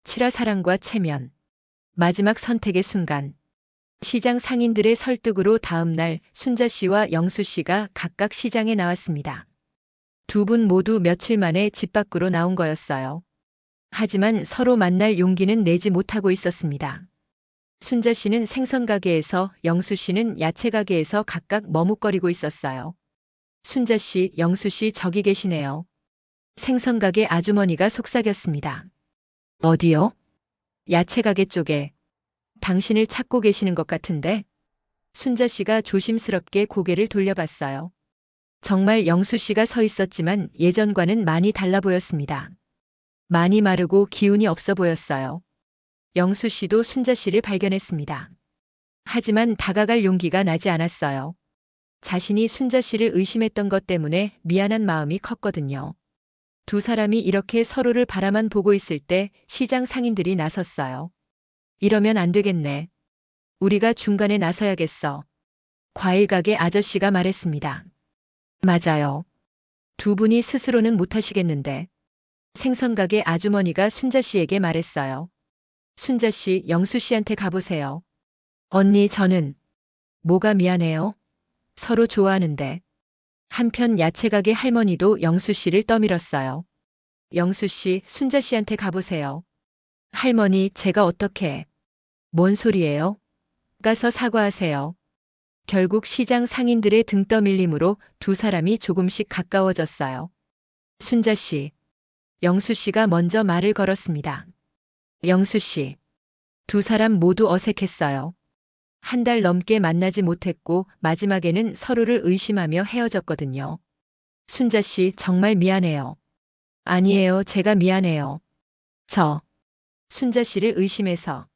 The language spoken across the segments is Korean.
칠화 사랑과 체면. 마지막 선택의 순간. 시장 상인들의 설득으로 다음 날 순자 씨와 영수 씨가 각각 시장에 나왔습니다. 두 분 모두 며칠 만에 집 밖으로 나온 거였어요. 하지만 서로 만날 용기는 내지 못하고 있었습니다. 순자 씨는 생선 가게에서, 영수 씨는 야채 가게에서 각각 머뭇거리고 있었어요. 순자 씨, 영수 씨 저기 계시네요. 생선 가게 아주머니가 속삭였습니다. 어디요? 야채 가게 쪽에. 당신을 찾고 계시는 것 같은데? 순자 씨가 조심스럽게 고개를 돌려봤어요. 정말 영수 씨가 서 있었지만 예전과는 많이 달라 보였습니다. 많이 마르고 기운이 없어 보였어요. 영수 씨도 순자 씨를 발견했습니다. 하지만 다가갈 용기가 나지 않았어요. 자신이 순자 씨를 의심했던 것 때문에 미안한 마음이 컸거든요. 두 사람이 이렇게 서로를 바라만 보고 있을 때 시장 상인들이 나섰어요. 이러면 안 되겠네. 우리가 중간에 나서야겠어. 과일 가게 아저씨가 말했습니다. 맞아요. 두 분이 스스로는 못하시겠는데. 생선 가게 아주머니가 순자 씨에게 말했어요. 순자 씨, 영수 씨한테 가보세요. 언니, 저는. 뭐가 미안해요? 서로 좋아하는데. 한편 야채 가게 할머니도 영수 씨를 떠밀었어요. 영수 씨, 순자 씨한테 가보세요. 할머니, 제가 어떻게. 뭔 소리예요? 가서 사과하세요. 결국 시장 상인들의 등 떠밀림으로 두 사람이 조금씩 가까워졌어요. 순자 씨. 영수 씨가 먼저 말을 걸었습니다. 영수 씨. 두 사람 모두 어색했어요. 한 달 넘게 만나지 못했고 마지막에는 서로를 의심하며 헤어졌거든요. 순자 씨, 정말 미안해요. 아니에요, 제가 미안해요. 순자 씨를 의심해서.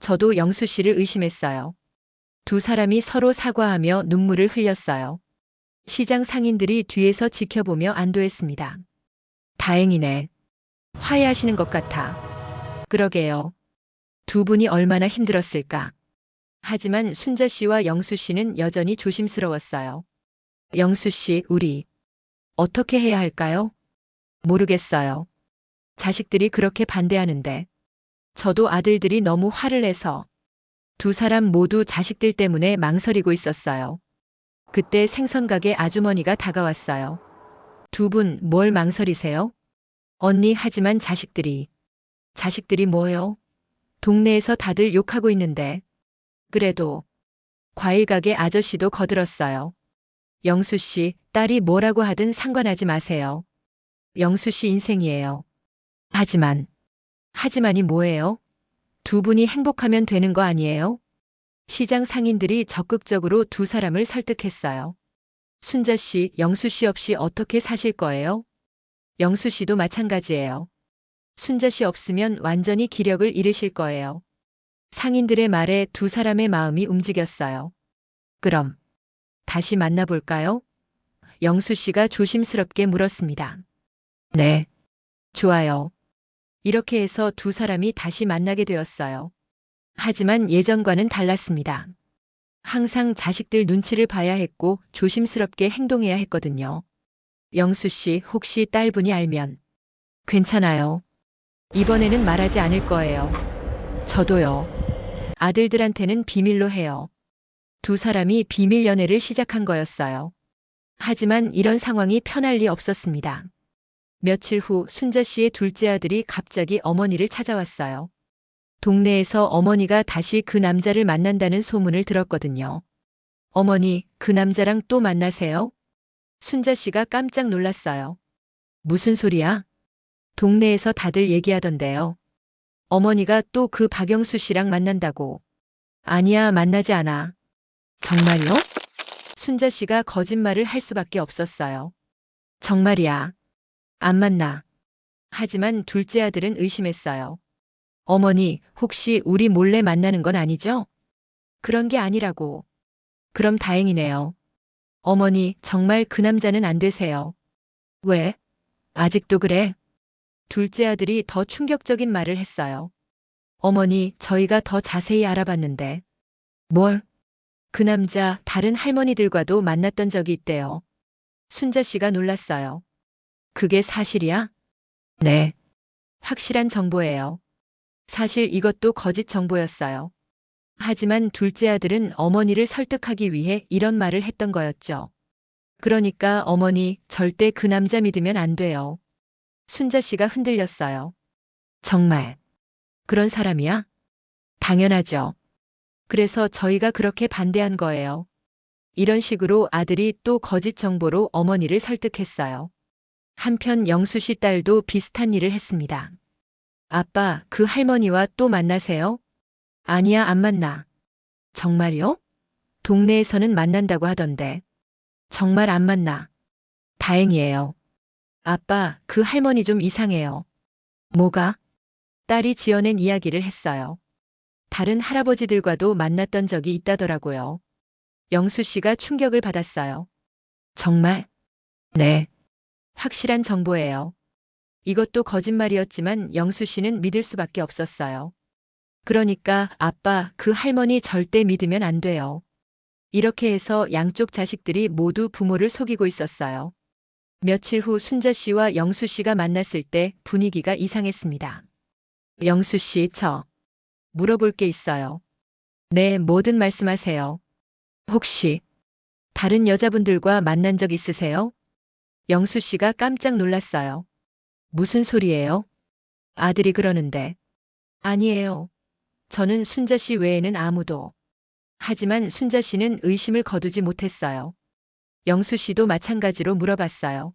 저도 영수 씨를 의심했어요. 두 사람이 서로 사과하며 눈물을 흘렸어요. 시장 상인들이 뒤에서 지켜보며 안도했습니다. 다행이네. 화해하시는 것 같아. 그러게요. 두 분이 얼마나 힘들었을까. 하지만 순자 씨와 영수 씨는 여전히 조심스러웠어요. 영수 씨, 우리 어떻게 해야 할까요? 모르겠어요. 자식들이 그렇게 반대하는데. 저도 아들들이 너무 화를 내서. 두 사람 모두 자식들 때문에 망설이고 있었어요. 그때 생선 가게 아주머니가 다가왔어요. 두 분 뭘 망설이세요? 언니, 하지만 자식들이. 자식들이 뭐요? 동네에서 다들 욕하고 있는데. 그래도. 과일 가게 아저씨도 거들었어요. 영수 씨, 딸이 뭐라고 하든 상관하지 마세요. 영수 씨 인생이에요. 하지만이 뭐예요? 두 분이 행복하면 되는 거 아니에요? 시장 상인들이 적극적으로 두 사람을 설득했어요. 순자 씨, 영수 씨 없이 어떻게 사실 거예요? 영수 씨도 마찬가지예요. 순자 씨 없으면 완전히 기력을 잃으실 거예요. 상인들의 말에 두 사람의 마음이 움직였어요. 그럼 다시 만나볼까요? 영수 씨가 조심스럽게 물었습니다. 네. 좋아요. 이렇게 해서 두 사람이 다시 만나게 되었어요. 하지만 예전과는 달랐습니다. 항상 자식들 눈치를 봐야 했고 조심스럽게 행동해야 했거든요. 영수 씨, 혹시 딸분이 알면. 괜찮아요. 이번에는 말하지 않을 거예요. 저도요. 아들들한테는 비밀로 해요. 두 사람이 비밀 연애를 시작한 거였어요. 하지만 이런 상황이 편할 리 없었습니다. 며칠 후 순자 씨의 둘째 아들이 갑자기 어머니를 찾아왔어요. 동네에서 어머니가 다시 그 남자를 만난다는 소문을 들었거든요. 어머니, 그 남자랑 또 만나세요? 순자 씨가 깜짝 놀랐어요. 무슨 소리야? 동네에서 다들 얘기하던데요. 어머니가 또 그 박영수 씨랑 만난다고. 아니야, 만나지 않아. 정말요? 순자 씨가 거짓말을 할 수밖에 없었어요. 정말이야. 안 만나. 하지만 둘째 아들은 의심했어요. 어머니, 혹시 우리 몰래 만나는 건 아니죠? 그런 게 아니라고. 그럼 다행이네요. 어머니, 정말 그 남자는 안 되세요. 왜? 아직도 그래? 둘째 아들이 더 충격적인 말을 했어요. 어머니, 저희가 더 자세히 알아봤는데. 뭘? 그 남자 다른 할머니들과도 만났던 적이 있대요. 순자 씨가 놀랐어요. 그게 사실이야? 네. 확실한 정보예요. 사실 이것도 거짓 정보였어요. 하지만 둘째 아들은 어머니를 설득하기 위해 이런 말을 했던 거였죠. 그러니까 어머니, 절대 그 남자 믿으면 안 돼요. 순자 씨가 흔들렸어요. 정말 그런 사람이야? 당연하죠. 그래서 저희가 그렇게 반대한 거예요. 이런 식으로 아들이 또 거짓 정보로 어머니를 설득했어요. 한편 영수 씨 딸도 비슷한 일을 했습니다. 아빠, 그 할머니와 또 만나세요? 아니야, 안 만나. 정말요? 동네에서는 만난다고 하던데. 정말 안 만나. 다행이에요. 아빠, 그 할머니 좀 이상해요. 뭐가? 딸이 지어낸 이야기를 했어요. 다른 할아버지들과도 만났던 적이 있다더라고요. 영수 씨가 충격을 받았어요. 정말? 네. 확실한 정보예요. 이것도 거짓말이었지만 영수 씨는 믿을 수밖에 없었어요. 그러니까 아빠, 그 할머니 절대 믿으면 안 돼요. 이렇게 해서 양쪽 자식들이 모두 부모를 속이고 있었어요. 며칠 후 순자 씨와 영수 씨가 만났을 때 분위기가 이상했습니다. 영수 씨, 저 물어볼 게 있어요. 네, 뭐든 말씀하세요. 혹시 다른 여자분들과 만난 적 있으세요? 영수 씨가 깜짝 놀랐어요. 무슨 소리예요? 아들이 그러는데. 아니에요. 저는 순자 씨 외에는 아무도. 하지만 순자 씨는 의심을 거두지 못했어요. 영수 씨도 마찬가지로 물어봤어요.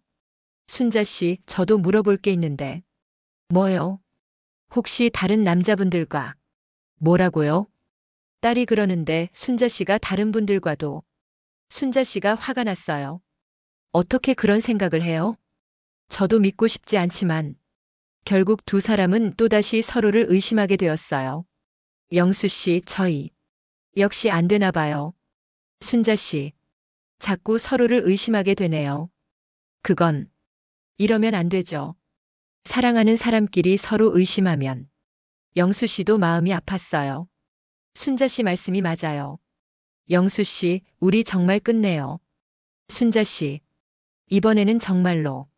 순자 씨, 저도 물어볼 게 있는데. 뭐요? 혹시 다른 남자분들과. 뭐라고요? 딸이 그러는데 순자 씨가 다른 분들과도. 순자 씨가 화가 났어요. 어떻게 그런 생각을 해요? 저도 믿고 싶지 않지만 결국 두 사람은 또다시 서로를 의심하게 되었어요. 영수 씨, 저희 역시 안 되나 봐요. 순자 씨, 자꾸 서로를 의심하게 되네요. 그건 이러면 안 되죠. 사랑하는 사람끼리 서로 의심하면. 영수 씨도 마음이 아팠어요. 순자 씨 말씀이 맞아요. 영수 씨, 우리 정말 끝내요. 순자 씨, 이번에는 정말로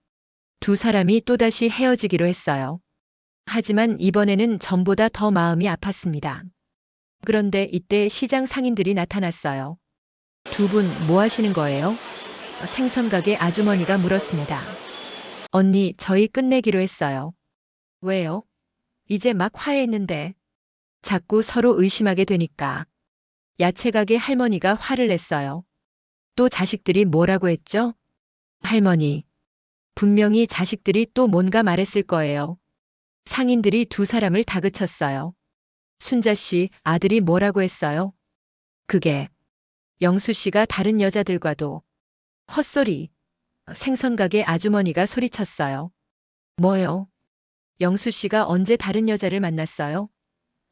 두 사람이 또다시 헤어지기로 했어요. 하지만 이번에는 전보다 더 마음이 아팠습니다. 그런데 이때 시장 상인들이 나타났어요. 두 분 뭐 하시는 거예요? 생선가게 아주머니가 물었습니다. 언니, 저희 끝내기로 했어요. 왜요? 이제 막 화해했는데. 자꾸 서로 의심하게 되니까. 야채가게 할머니가 화를 냈어요. 또 자식들이 뭐라고 했죠? 할머니. 분명히 자식들이 또 뭔가 말했을 거예요. 상인들이 두 사람을 다그쳤어요. 순자 씨, 아들이 뭐라고 했어요? 그게 영수 씨가 다른 여자들과도. 헛소리. 생선가게 아주머니가 소리쳤어요. 뭐요? 영수 씨가 언제 다른 여자를 만났어요?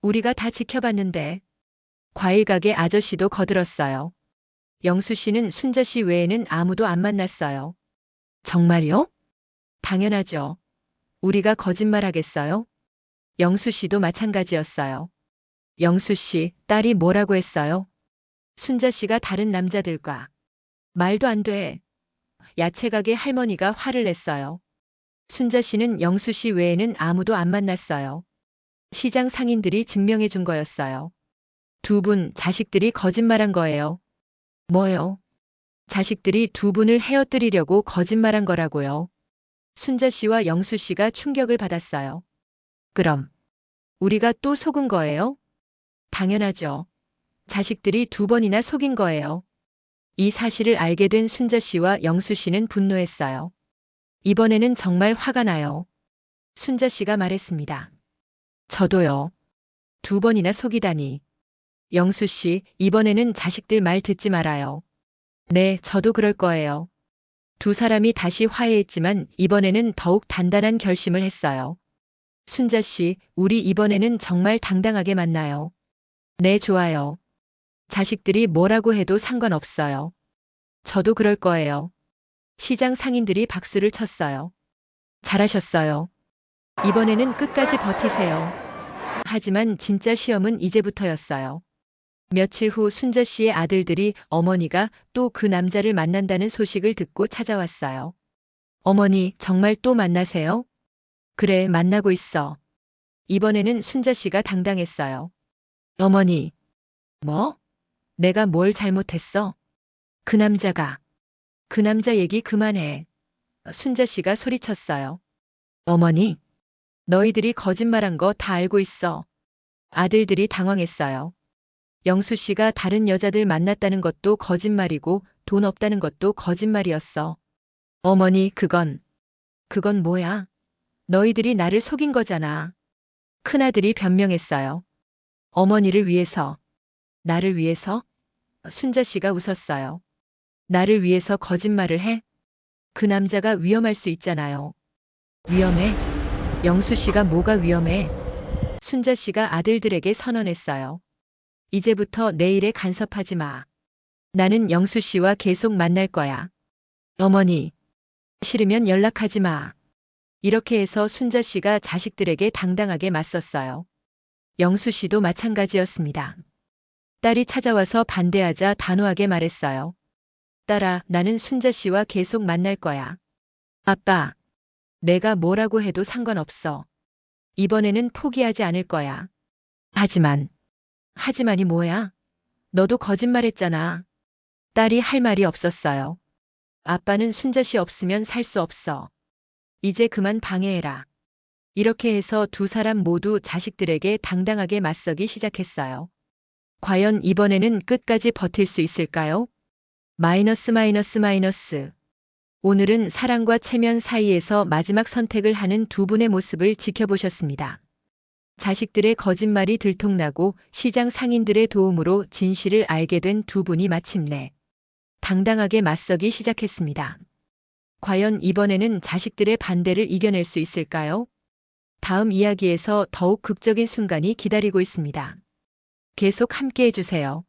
우리가 다 지켜봤는데. 과일가게 아저씨도 거들었어요. 영수 씨는 순자 씨 외에는 아무도 안 만났어요. 정말요? 당연하죠. 우리가 거짓말하겠어요? 영수 씨도 마찬가지였어요. 영수 씨, 딸이 뭐라고 했어요? 순자 씨가 다른 남자들과. 말도 안 돼. 야채가게 할머니가 화를 냈어요. 순자 씨는 영수 씨 외에는 아무도 안 만났어요. 시장 상인들이 증명해 준 거였어요. 두 분 자식들이 거짓말한 거예요. 뭐요? 자식들이 두 분을 헤어뜨리려고 거짓말한 거라고요. 순자 씨와 영수 씨가 충격을 받았어요. 그럼 우리가 또 속은 거예요? 당연하죠. 자식들이 두 번이나 속인 거예요. 이 사실을 알게 된 순자 씨와 영수 씨는 분노했어요. 이번에는 정말 화가 나요. 순자 씨가 말했습니다. 저도요. 두 번이나 속이다니. 영수 씨, 이번에는 자식들 말 듣지 말아요. 네, 저도 그럴 거예요. 두 사람이 다시 화해했지만 이번에는 더욱 단단한 결심을 했어요. 순자 씨, 우리 이번에는 정말 당당하게 만나요. 네, 좋아요. 자식들이 뭐라고 해도 상관없어요. 저도 그럴 거예요. 시장 상인들이 박수를 쳤어요. 잘하셨어요. 이번에는 끝까지 버티세요. 하지만 진짜 시험은 이제부터였어요. 며칠 후 순자 씨의 아들들이 어머니가 또 그 남자를 만난다는 소식을 듣고 찾아왔어요. 어머니, 정말 또 만나세요? 그래, 만나고 있어. 이번에는 순자 씨가 당당했어요. 어머니, 뭐? 내가 뭘 잘못했어? 그 남자 얘기 그만해. 순자 씨가 소리쳤어요. 어머니, 너희들이 거짓말한 거 다 알고 있어. 아들들이 당황했어요. 영수 씨가 다른 여자들 만났다는 것도 거짓말이고 돈 없다는 것도 거짓말이었어. 어머니, 그건 뭐야? 너희들이 나를 속인 거잖아. 큰아들이 변명했어요. 어머니를 위해서, 나를 위해서? 순자 씨가 웃었어요. 나를 위해서 거짓말을 해? 그 남자가 위험할 수 있잖아요. 위험해? 영수 씨가 뭐가 위험해? 순자 씨가 아들들에게 선언했어요. 이제부터 내 일에 간섭하지 마. 나는 영수 씨와 계속 만날 거야. 어머니, 싫으면 연락하지 마. 이렇게 해서 순자 씨가 자식들에게 당당하게 맞섰어요. 영수 씨도 마찬가지였습니다. 딸이 찾아와서 반대하자 단호하게 말했어요. 딸아, 나는 순자 씨와 계속 만날 거야. 아빠, 내가 뭐라고 해도 상관없어. 이번에는 포기하지 않을 거야. 하지만이 뭐야? 너도 거짓말했잖아. 딸이 할 말이 없었어요. 아빠는 순자 씨 없으면 살 수 없어. 이제 그만 방해해라. 이렇게 해서 두 사람 모두 자식들에게 당당하게 맞서기 시작했어요. 과연 이번에는 끝까지 버틸 수 있을까요? 마이너스. 오늘은 사랑과 체면 사이에서 마지막 선택을 하는 두 분의 모습을 지켜보셨습니다. 자식들의 거짓말이 들통나고 시장 상인들의 도움으로 진실을 알게 된 두 분이 마침내 당당하게 맞서기 시작했습니다. 과연 이번에는 자식들의 반대를 이겨낼 수 있을까요? 다음 이야기에서 더욱 극적인 순간이 기다리고 있습니다. 계속 함께 해주세요.